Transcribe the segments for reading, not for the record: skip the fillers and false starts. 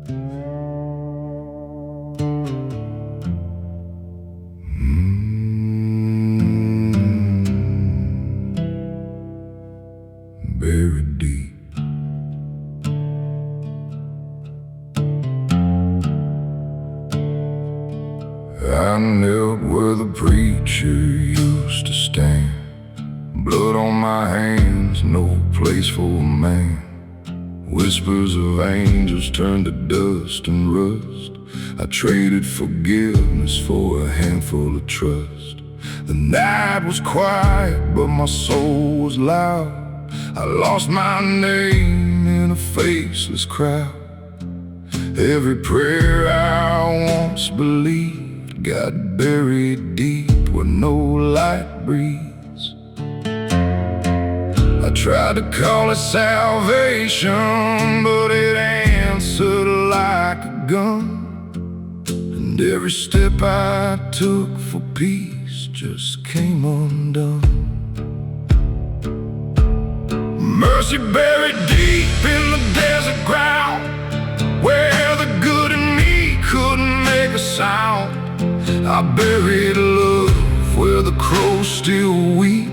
Buried deep. I knelt where the preacher used to stand. Blood on my hands, no place for a man. Whispers of angels turned to dust and rust. I traded forgiveness for a handful of trust. The night was quiet, but my soul was loud. I lost my name in a faceless crowd. Every prayer I once believed got buried deep where no light breathes. I tried to call it salvation, but it answered like a gun. And every step I took for peace just came undone. Mercy buried deep in the desert ground, where the good in me couldn't make a sound. I buried love where the crows still weep.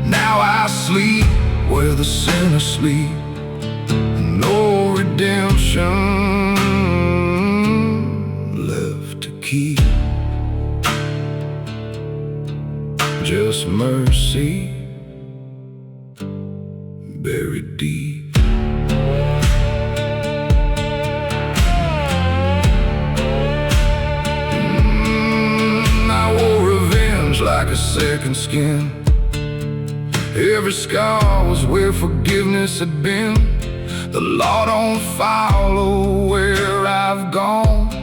Now I sleep where the sinners sleep. No redemption left to keep, just mercy buried deep. I wore revenge like a second skin. Every scar was where forgiveness had been. The law don't follow where I've gone,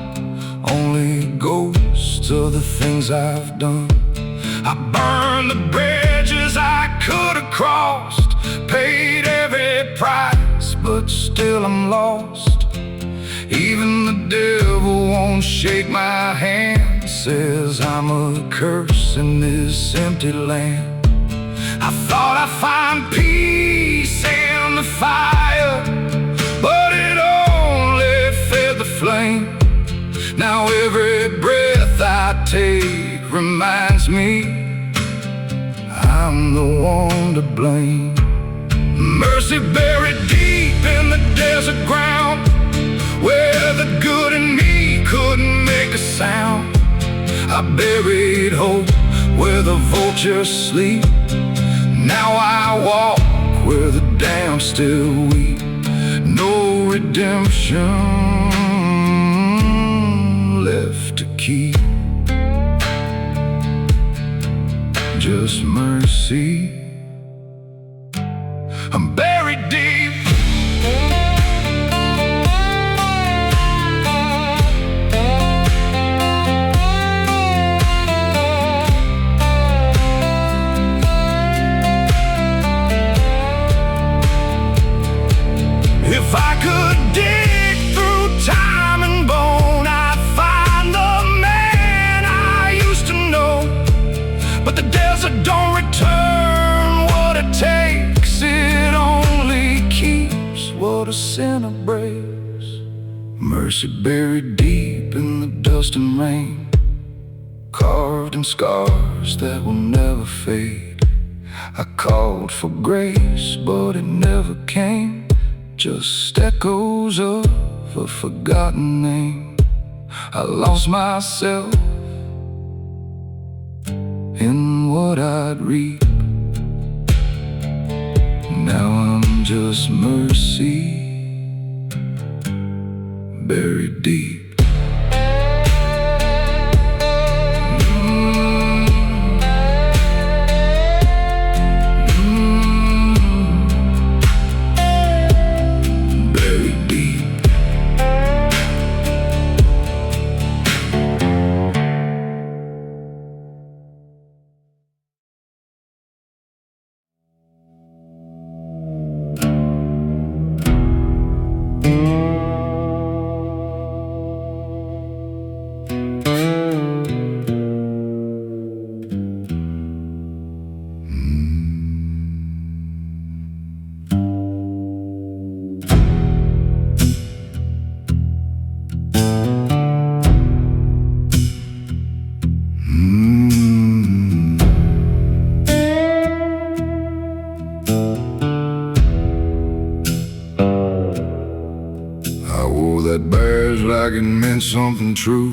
only ghosts of the things I've done. I burned the bridges I could have crossed, paid every price, but still I'm lost. Even the devil won't shake my hand, says I'm a curse in this empty land. I thought I'd find peace in the fire, but it only fed the flame. Now every breath I take reminds me I'm the one to blame. Mercy buried deep in the desert ground, where the good in me couldn't make a sound. I buried hope where the vultures sleep. Now I walk where the damned still weep. No redemption left to keep, just mercy. I'm buried deep. If I could dig through time and bone, I'd find the man I used to know. But the desert don't return what it takes, it only keeps what a sinner breaks. Mercy buried deep in the dust and rain, carved in scars that will never fade. I called for grace, but it never came, just echoes of a forgotten name. I lost myself in what I'd reap. Now I'm just mercy buried deep. Wore that badge like it meant something true,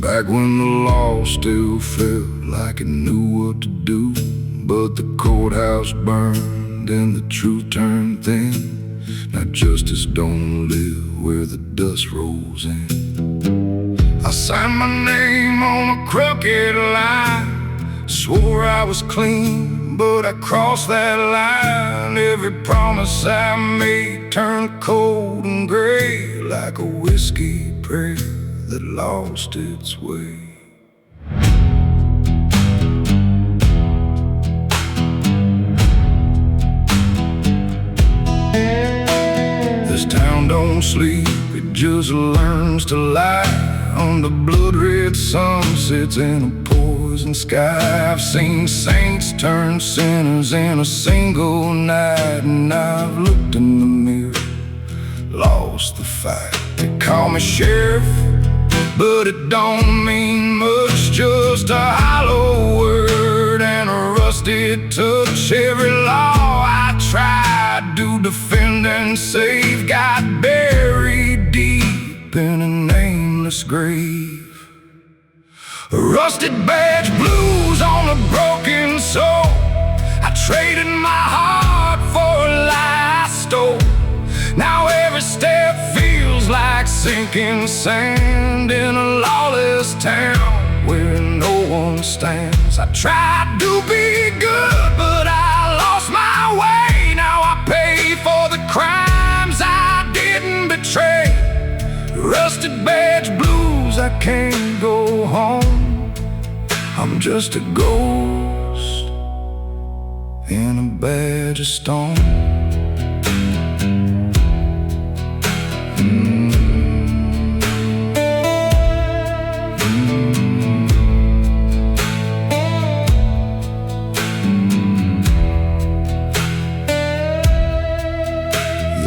back when the law still felt like it knew what to do. But the courthouse burned and the truth turned thin. Now justice don't live where the dust rolls in. I signed my name on a crooked line, swore I was clean, but I crossed that line. Every promise I made turned cold and gray, like a whiskey prayer that lost its way. This town don't sleep, it just learns to lie under blood-red sunsets in a poison sky. I've seen saints turn sinners in a single night, and I've looked in the mirror, lost the fight. They call me sheriff, but it don't mean much, just a hollow word and a rusted touch. Every law I tried to defend and save got buried deep in a nameless grave. A rusted badge, blues on a broken soul. I traded my heart for a lie I stole. Now every step feels like sinking sand in a lawless town where no one stands. I tried to be good, but I lost my way. Now I pay for the crimes I didn't betray. Rusted badge blues, I can't go home. I'm just a ghost in a badge of stone.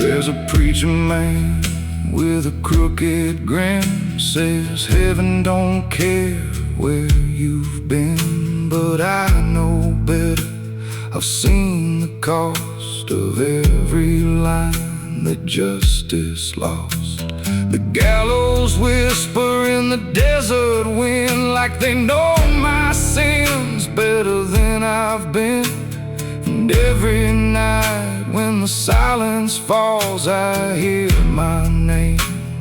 There's a preacher man with a crooked grin, says heaven don't care where you've been. But I know better, I've seen the cost of every line that justice lost. The gallows whisper in the desert wind, like they know my sins better than I've been. And every night when the silence falls, I hear my name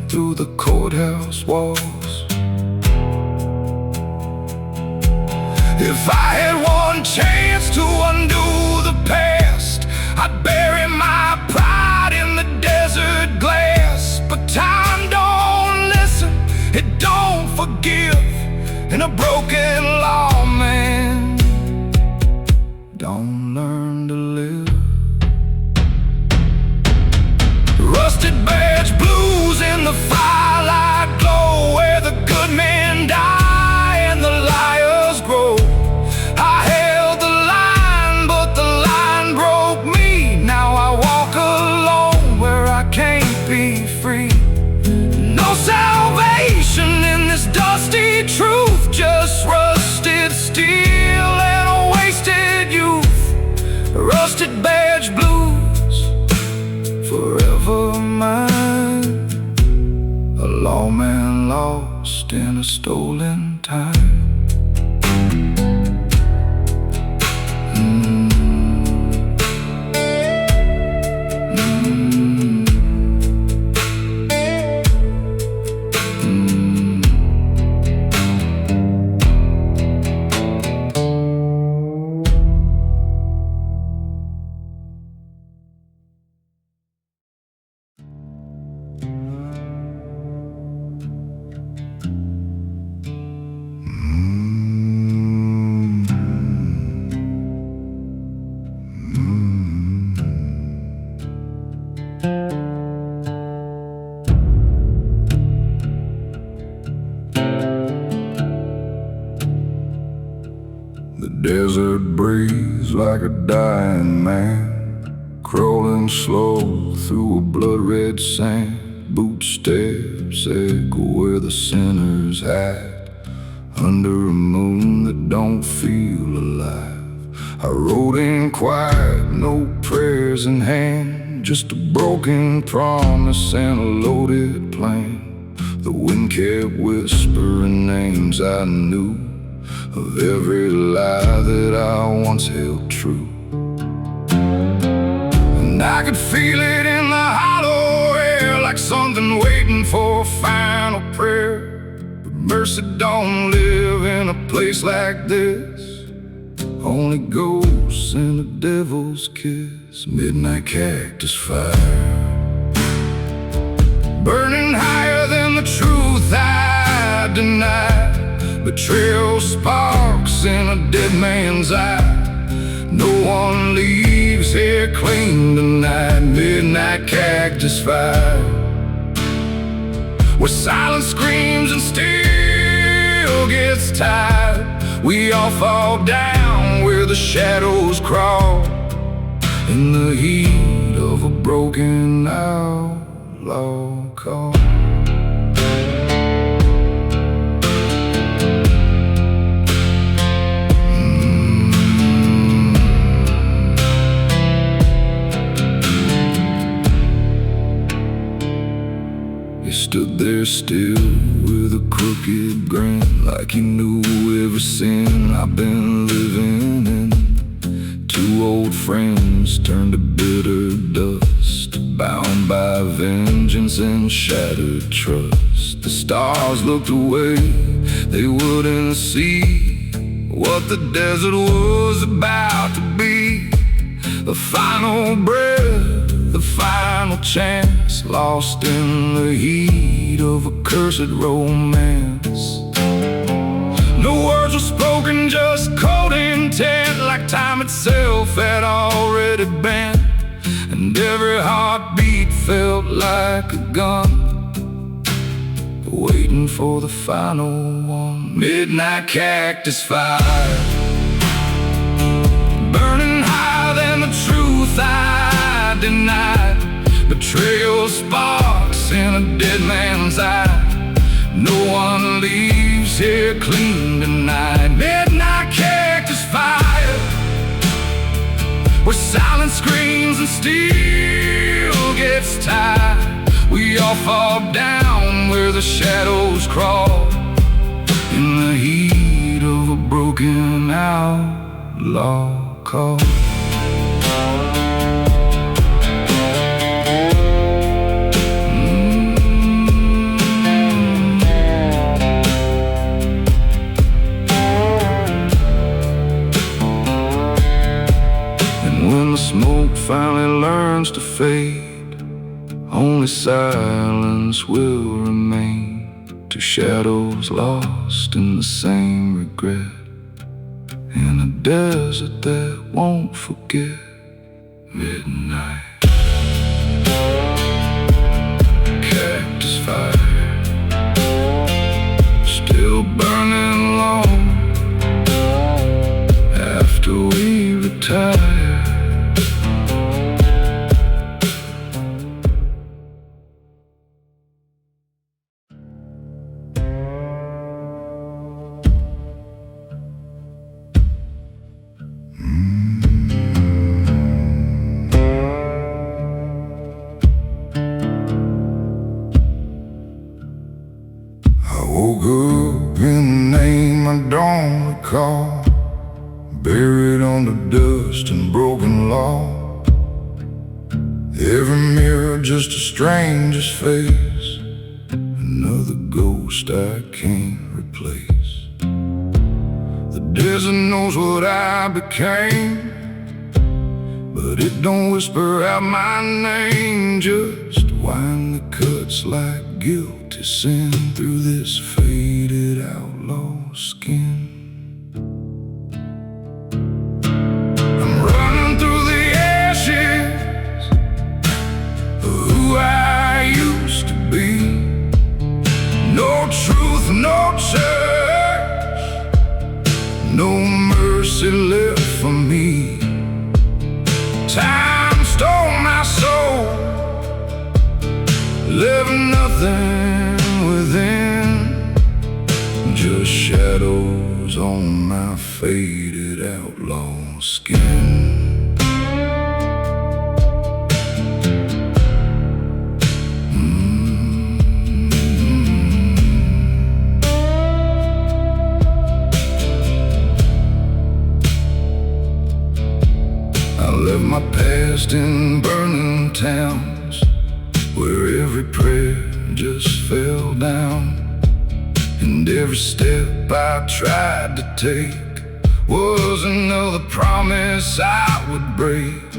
through the courthouse walls. If I had one chance to undo the past, I'd bury my pride in the desert glass. But time don't listen, it don't forgive, and a broken lawman don't learn to live. Rusted badge blues in the firelight glow, where the good men die and the liars grow. I held the line, but the line broke me. Now I walk alone where I can't be free. No salvation in this dusty truth, just rusted steel and a wasted youth. Rusted badge blues, forever mine. A lawman lost in a stolen time. The desert breathes like a dying man, crawling slow through a blood-red sand. Boot steps echo where the sinners hide, under a moon that don't feel alive. I rode in quiet, no prayers in hand, just a broken promise and a loaded plan. The wind kept whispering names I knew, of every lie that I once held true. And I could feel it in the hollow air, like something waiting for a final prayer. But mercy don't live in a place like this, only ghosts and the devil's kiss. Midnight cactus fire, burning higher than the truth I denied. Betrayal sparks in a dead man's eye. No one leaves here clean tonight. Midnight cactus fire, where silence screams and still gets tired. We all fall down where the shadows crawl, in the heat of a broken outlaw call. He stood there still with a crooked grin, like he knew every sin I've been living in. Two old friends turned to bitter dust, bound by vengeance and shattered trust. The stars looked away, they wouldn't see what the desert was about to be. The final breath, the final chance, lost in the heat of a cursed romance. No words were spoken, just cold intent, like time itself had already been. And every heartbeat felt like a gun, waiting for the final one. Midnight cactus fire, burning higher than the truth I denied. Betrayal sparks in a dead man's eye. No one leaves here clean tonight. Midnight cactus fire, where silence screams and steel gets tired. We all fall down where the shadows crawl, in the heat of a broken outlaw call. When the smoke finally learns to fade, only silence will remain. Two shadows lost in the same regret, in a desert that won't forget. Midnight cactus fire, still burning long after we retire. Woke up in a name I don't recall, buried under dust and broken law. Every mirror just a stranger's face, another ghost I can't replace. The desert knows what I became, but it don't whisper out my name. Just wind the cuts like guilty sin through this faded outlaw skin. I'm running through the ashes of who I used to be. No truth, no church, no mercy left for me. Time stole my soul, living nothing within, just shadows on my faded outlaw skin. past in burning towns, where every prayer just fell down, and every step I tried to take was another promise I would break.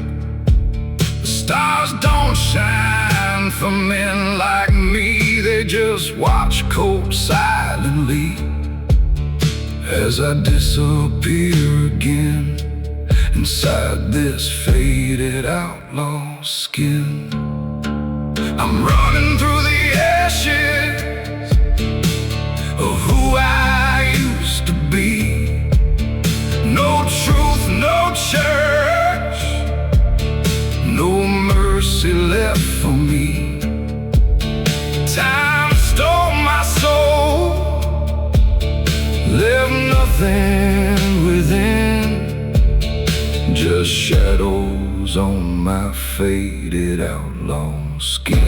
The stars don't shine for men like me, they just watch cold silently as I disappear again inside this faded outlaw skin. I'm running through the ashes of who I used to be. No truth, no church, no mercy left for me. Time stole my soul, left nothing within, just shadows on my faded outlaw skin.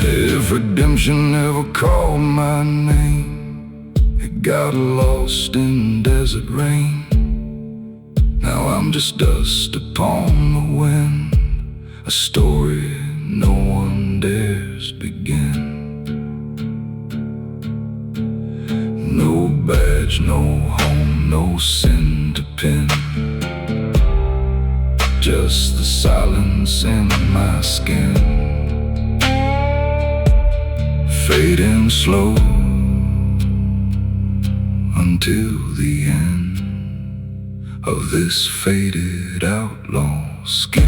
If redemption ever called my name, it got lost in desert rain. Now I'm just dust upon the wind, a story no one dares begin. No badge, no home, no sin to pin, just the silence in my skin, fading slow until the end of this faded outlaw skin.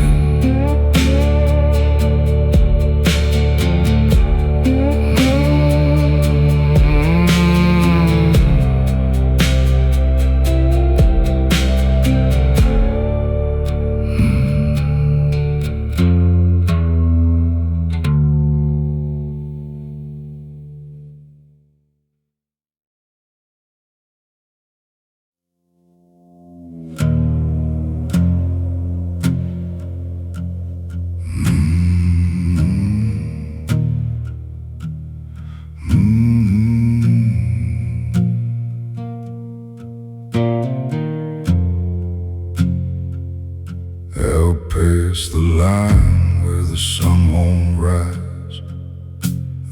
Out past the line where the sun won't rise,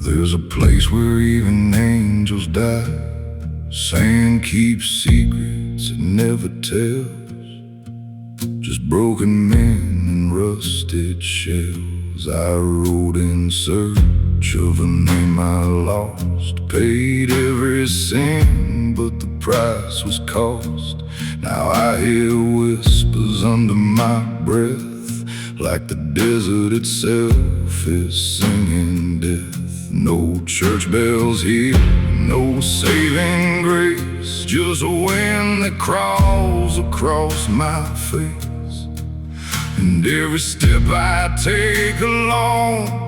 there's a place where even angels die. Sand keeps secrets it never tells, just broken men and rusted shells. I rode in search of a name I lost, paid every sin, but the price was cost. Now I hear whispers under my breath, like the desert itself is singing death. No church bells here, no saving grace, just a wind that crawls across my face. And every step I take alone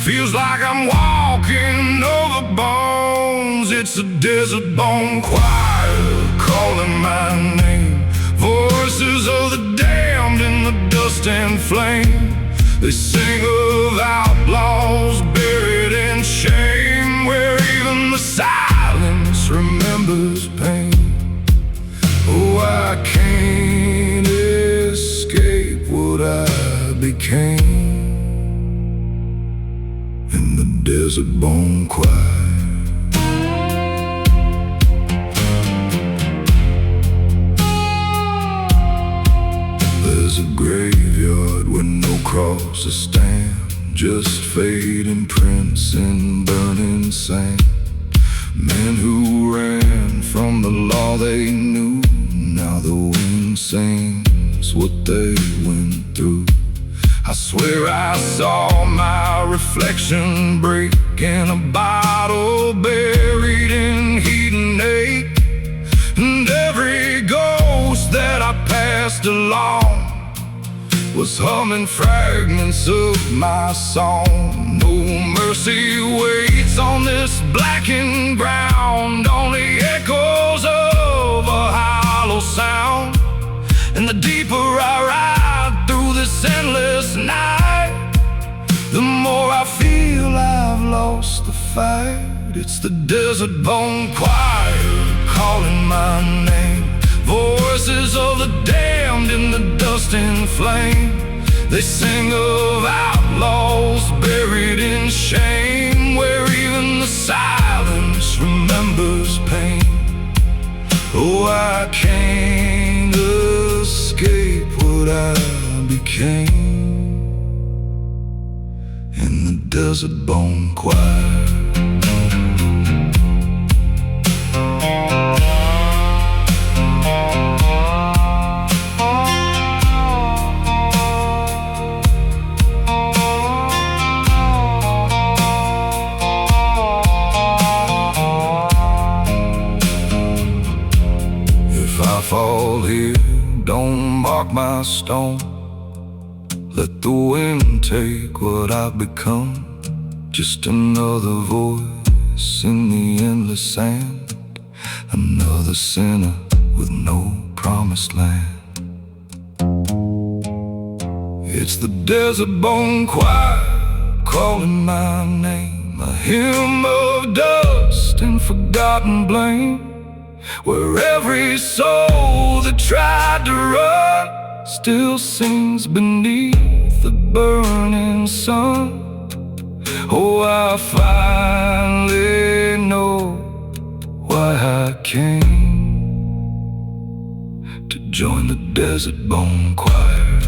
feels like I'm walking over bones. It's a desert bone choir calling my name, voices of the damned in the dust and flame. They sing of outlaws buried in shame, where even the silence remembers pain. Oh, I can't escape what I became in the desert bone choir. There's a graveyard where no crosses stand, just fading prints in burning sand. Men who ran from the law they knew, now the wind sings what they went through. I swear I saw my reflection break in a bottle buried in heat and ache, and every ghost that I passed along was humming fragments of my song. No mercy waits on this blackened ground, only echoes of a hollow sound. And the deeper I ride through this lost the fight. It's the desert bone choir calling my name. Voices of the damned in the dust and flame. They sing of outlaws buried in shame, where even the silence remembers pain. Oh, I can't escape what I became in the desert bone choir. If I fall here, don't mark my stone. Let the wind take what I've become. Just another voice in the endless sand, another sinner with no promised land. It's the desert bone choir calling my name, a hymn of dust and forgotten blame, where every soul that tried to run still sings beneath the burning sun. Oh, I finally know why I came to join the desert bone choir.